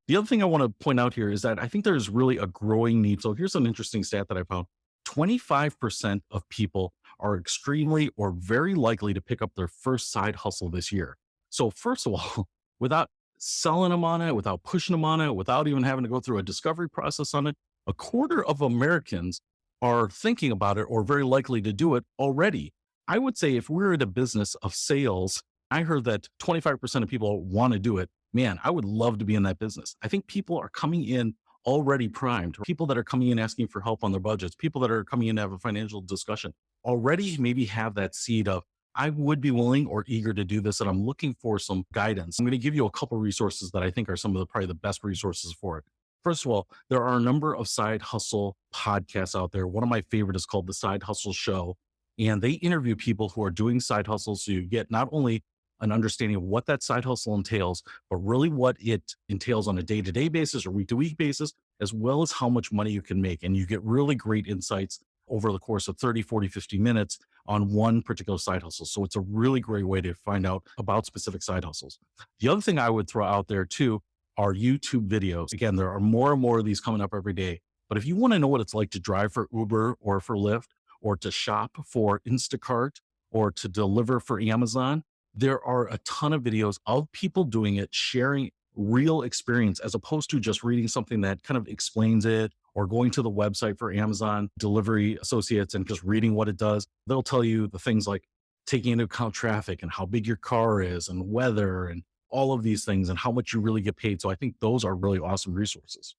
The other thing I want to point out here is that I think there's really a growing need. So here's an interesting stat that I found. 25% of people are extremely or very likely to pick up their first side hustle this year. So first of all, without selling them on it, without pushing them on it, without even having to go through a discovery process on it, a quarter of Americans are thinking about it or very likely to do it already. I would say if we're in a business of sales, I heard that 25% of people want to do it. Man, I would love to be in that business. I think people are coming in already primed. People that are coming in asking for help on their budgets, people that are coming in to have a financial discussion already maybe have that seed of, I would be willing or eager to do this, and I'm looking for some guidance. I'm going to give you a couple resources that I think are some of the probably the best resources for it. First of all, there are a number of side hustle podcasts out there. One of my favorite is called The Side Hustle Show, and they interview people who are doing side hustles. So you get not only an understanding of what that side hustle entails, but really what it entails on a day to day basis or week to week basis, as well as how much money you can make. And you get really great insights over the course of 30, 40, 50 minutes on one particular side hustle. So it's a really great way to find out about specific side hustles. The other thing I would throw out there too are YouTube videos. Again, there are more and more of these coming up every day. But if you want to know what it's like to drive for Uber or for Lyft or to shop for Instacart or to deliver for Amazon, there are a ton of videos of people doing it, sharing real experience as opposed to just reading something that kind of explains it or going to the website for Amazon delivery associates and just reading what it does. They'll tell you the things like taking into account traffic and how big your car is and weather and all of these things and how much you really get paid. So I think those are really awesome resources.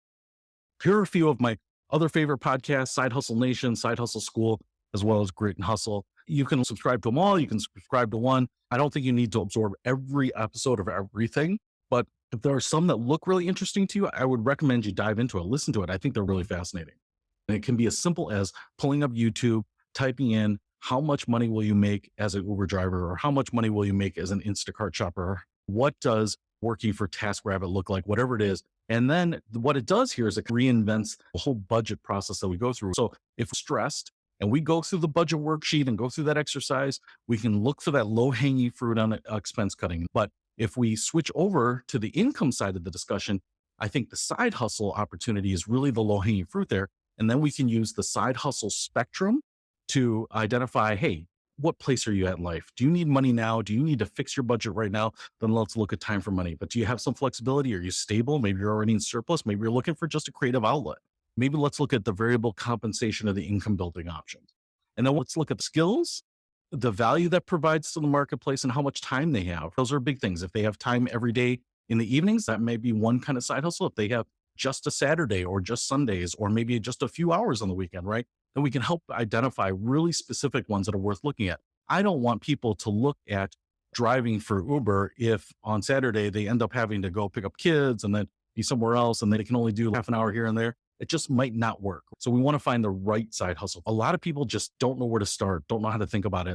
Here are a few of my other favorite podcasts: Side Hustle Nation, Side Hustle School, as well as Grit and Hustle. You can subscribe to them all. You can subscribe to one. I don't think you need to absorb every episode of everything, but if there are some that look really interesting to you, I would recommend you dive into it, listen to it. I think they're really fascinating. And it can be as simple as pulling up YouTube, typing in how much money will you make as an Uber driver, or how much money will you make as an Instacart shopper? What does working for TaskRabbit look like? Whatever it is. And then what it does here is it reinvents the whole budget process that we go through. So if we're stressed and we go through the budget worksheet and go through that exercise, we can look for that low hanging fruit on expense cutting. But if we switch over to the income side of the discussion, I think the side hustle opportunity is really the low hanging fruit there. And then we can use the side hustle spectrum to identify, hey, what place are you at in life? Do you need money now? Do you need to fix your budget right now? Then let's look at time for money. But do you have some flexibility? Are you stable? Maybe you're already in surplus. Maybe you're looking for just a creative outlet. Maybe let's look at the variable compensation of the income building options. And then let's look at the skills, the value that provides to the marketplace, and how much time they have. Those are big things. If they have time every day in the evenings, that may be one kind of side hustle. If they have just a Saturday or just Sundays, or maybe just a few hours on the weekend, right? Then we can help identify really specific ones that are worth looking at. I don't want people to look at driving for Uber if on Saturday they end up having to go pick up kids and then be somewhere else and they can only do half an hour here and there. It just might not work. So we want to find the right side hustle. A lot of people just don't know where to start, don't know how to think about it.